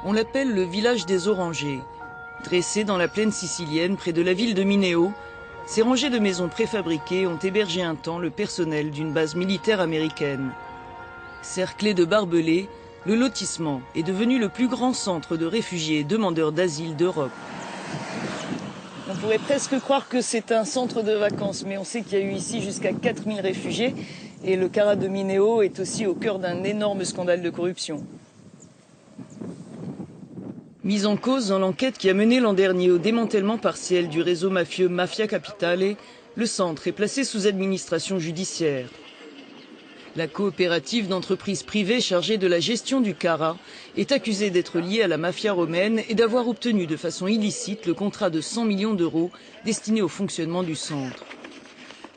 On l'appelle le village des Orangers. Dressé dans la plaine sicilienne, près de la ville de Mineo, ces rangées de maisons préfabriquées ont hébergé un temps le personnel d'une base militaire américaine. Cerclé de barbelés, le lotissement est devenu le plus grand centre de réfugiés et demandeurs d'asile d'Europe. On pourrait presque croire que c'est un centre de vacances, mais on sait qu'il y a eu ici jusqu'à 4000 réfugiés. Et le Cara de Mineo est aussi au cœur d'un énorme scandale de corruption. Mise en cause dans l'enquête qui a mené l'an dernier au démantèlement partiel du réseau mafieux Mafia Capitale, le centre est placé sous administration judiciaire. La coopérative d'entreprises privées chargée de la gestion du Cara est accusée d'être liée à la mafia romaine et d'avoir obtenu de façon illicite le contrat de 100 millions d'euros destiné au fonctionnement du centre.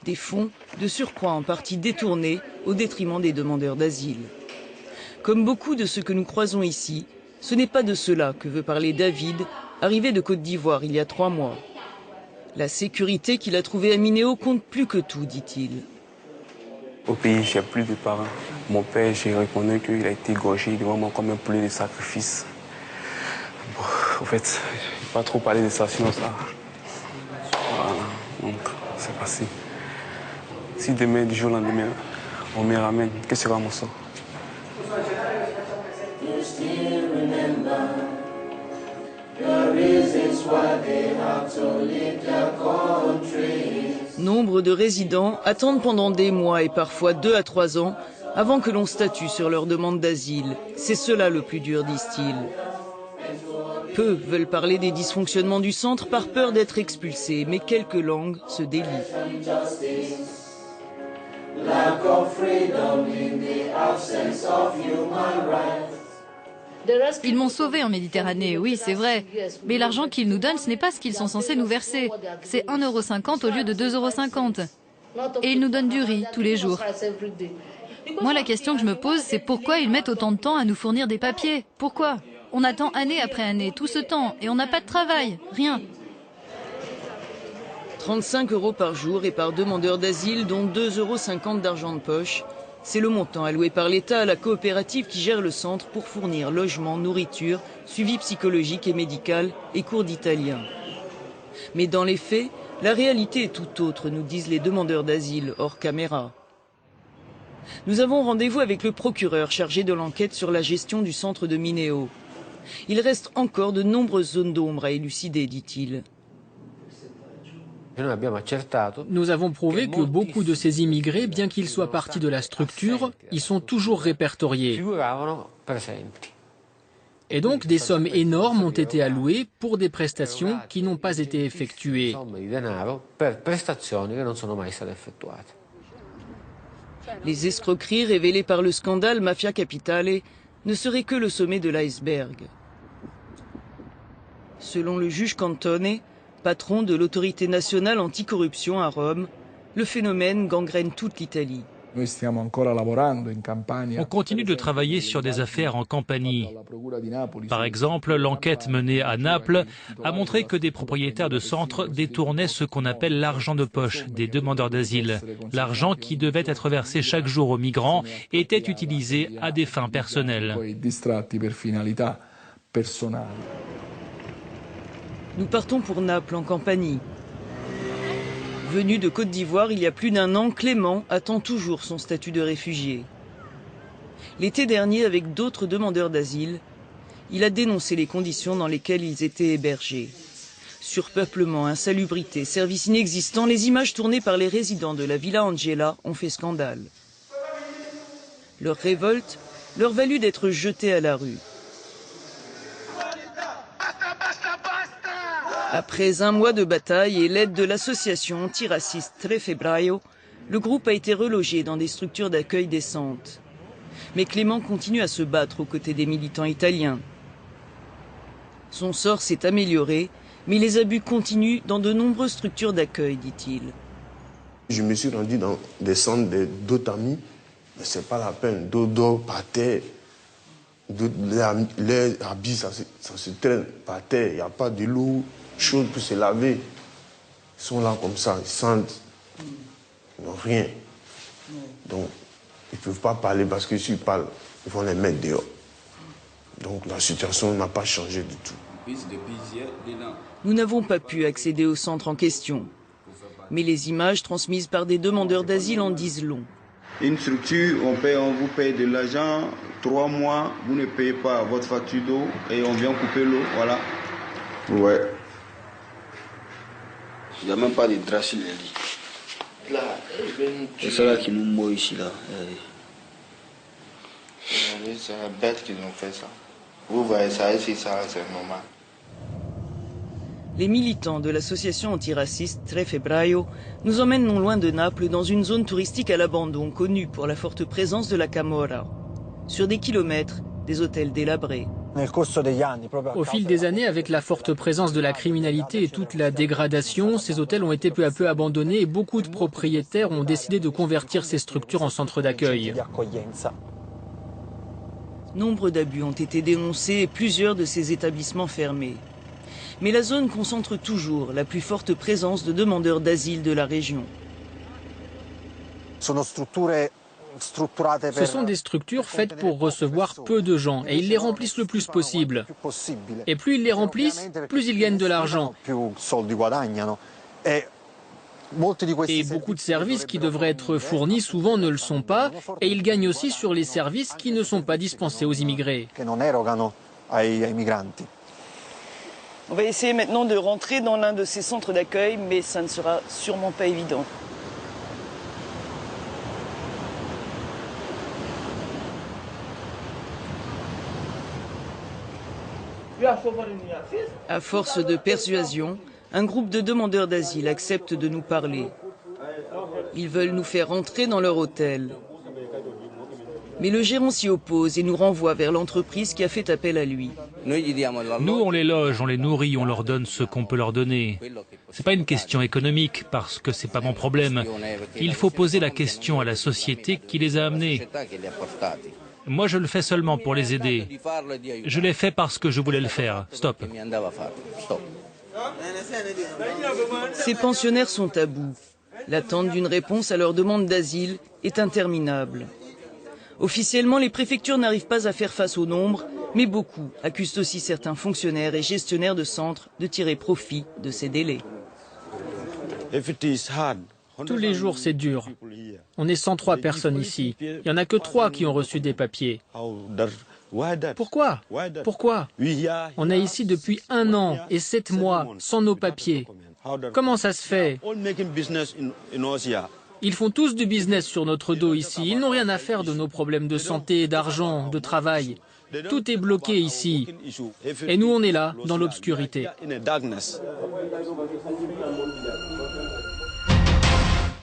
Des fonds de surcroît en partie détournés au détriment des demandeurs d'asile. Comme beaucoup de ceux que nous croisons ici, ce n'est pas de cela que veut parler David, arrivé de Côte d'Ivoire il y a 3 mois. La sécurité qu'il a trouvée à Mineo compte plus que tout, dit-il. Au pays, j'ai plus de parents. Mon père, j'ai reconnu qu'il a été égorgé devant moi comme un poulet de sacrifice. Bon, en fait, je ne vais pas trop parler de ça, sinon ça... Voilà, donc c'est passé. Si demain, du jour au lendemain, on me ramène, que sera mon sort? Nombre de résidents attendent pendant des mois et parfois 2 à 3 ans avant que l'on statue sur leur demande d'asile. C'est cela le plus dur, disent-ils. Peu veulent parler des dysfonctionnements du centre par peur d'être expulsés, mais quelques langues se délient. Ils m'ont sauvé en Méditerranée, oui, c'est vrai. Mais l'argent qu'ils nous donnent, ce n'est pas ce qu'ils sont censés nous verser. C'est 1,50 € au lieu de 2,50 €. Et ils nous donnent du riz tous les jours. Moi, la question que je me pose, c'est pourquoi ils mettent autant de temps à nous fournir des papiers? Pourquoi? On attend année après année, tout ce temps, et on n'a pas de travail, rien. 35 € par jour et par demandeur d'asile, dont 2,50 € d'argent de poche. C'est le montant alloué par l'État à la coopérative qui gère le centre pour fournir logement, nourriture, suivi psychologique et médical et cours d'italien. Mais dans les faits, la réalité est tout autre, nous disent les demandeurs d'asile hors caméra. Nous avons rendez-vous avec le procureur chargé de l'enquête sur la gestion du centre de Mineo. Il reste encore de nombreuses zones d'ombre à élucider, dit-il. Nous avons prouvé que beaucoup de ces immigrés, bien qu'ils soient partis de la structure, y sont toujours répertoriés. Et donc des sommes énormes ont été allouées pour des prestations qui n'ont pas été effectuées. Les escroqueries révélées par le scandale Mafia Capitale ne seraient que le sommet de l'iceberg. Selon le juge Cantone, patron de l'autorité nationale anticorruption à Rome, le phénomène gangrène toute l'Italie. On continue de travailler sur des affaires en Campanie. Par exemple, l'enquête menée à Naples a montré que des propriétaires de centres détournaient ce qu'on appelle l'argent de poche des demandeurs d'asile. L'argent qui devait être versé chaque jour aux migrants était utilisé à des fins personnelles. Nous partons pour Naples, en Campanie. Venu de Côte d'Ivoire il y a plus d'1 an, Clément attend toujours son statut de réfugié. L'été dernier, avec d'autres demandeurs d'asile, il a dénoncé les conditions dans lesquelles ils étaient hébergés. Surpeuplement, insalubrité, services inexistants, les images tournées par les résidents de la Villa Angela ont fait scandale. Leur révolte leur valut d'être jetés à la rue. Après 1 mois de bataille et l'aide de l'association antiraciste Tre Febbraio, le groupe a été relogé dans des structures d'accueil décentes. Mais Clément continue à se battre aux côtés des militants italiens. Son sort s'est amélioré, mais les abus continuent dans de nombreuses structures d'accueil, dit-il. Je me suis rendu dans des centres d'autres amis, mais ce n'est pas la peine. D'autres par terre. Les habits, ça se traîne par terre. Il n'y a pas de l'eau chaude pour se laver. Ils sont là comme ça, ils sentent. Ils n'ont rien. Donc, ils ne peuvent pas parler parce que s'ils parlent, ils vont les mettre dehors. Donc la situation n'a pas changé du tout. Nous n'avons pas pu accéder au centre en question. Mais les images transmises par des demandeurs d'asile en disent long. Une structure, on vous paye de l'argent, 3 mois, vous ne payez pas votre facture d'eau et on vient couper l'eau, voilà. Ouais. Il n'y a même pas de draps sur les lits. Là, c'est ça là qui nous moque ici là. C'est bête qu'ils ont fait ça. Vous voyez ça ici, ça c'est normal. Les militants de l'association antiraciste Tre Febbraio nous emmènent non loin de Naples dans une zone touristique à l'abandon connue pour la forte présence de la Camorra. Sur des kilomètres, des hôtels délabrés. Au fil des années, avec la forte présence de la criminalité et toute la dégradation, ces hôtels ont été peu à peu abandonnés et beaucoup de propriétaires ont décidé de convertir ces structures en centres d'accueil. Nombre d'abus ont été dénoncés et plusieurs de ces établissements fermés. Mais la zone concentre toujours la plus forte présence de demandeurs d'asile de la région. Ce sont des structures faites pour recevoir peu de gens et ils les remplissent le plus possible. Et plus ils les remplissent, plus ils gagnent de l'argent. Et beaucoup de services qui devraient être fournis souvent ne le sont pas et ils gagnent aussi sur les services qui ne sont pas dispensés aux immigrés. On va essayer maintenant de rentrer dans l'un de ces centres d'accueil, mais ça ne sera sûrement pas évident. À force de persuasion, un groupe de demandeurs d'asile accepte de nous parler. Ils veulent nous faire entrer dans leur hôtel. Mais le gérant s'y oppose et nous renvoie vers l'entreprise qui a fait appel à lui. Nous, on les loge, on les nourrit, on leur donne ce qu'on peut leur donner. C'est pas une question économique, parce que c'est pas mon problème. Il faut poser la question à la société qui les a amenés. Moi, je le fais seulement pour les aider. Je l'ai fait parce que je voulais le faire. Stop. Ces pensionnaires sont à bout. L'attente d'une réponse à leur demande d'asile est interminable. Officiellement, les préfectures n'arrivent pas à faire face au nombre, mais beaucoup accusent aussi certains fonctionnaires et gestionnaires de centres de tirer profit de ces délais. Tous les jours, c'est dur. On est 103 personnes ici. Il n'y en a que 3 qui ont reçu des papiers. Pourquoi? Pourquoi? On est ici depuis 1 an et 7 mois sans nos papiers. Comment ça se fait? Ils font tous du business sur notre dos ici. Ils n'ont rien à faire de nos problèmes de santé, d'argent, de travail. Tout est bloqué ici. Et nous, on est là, dans l'obscurité.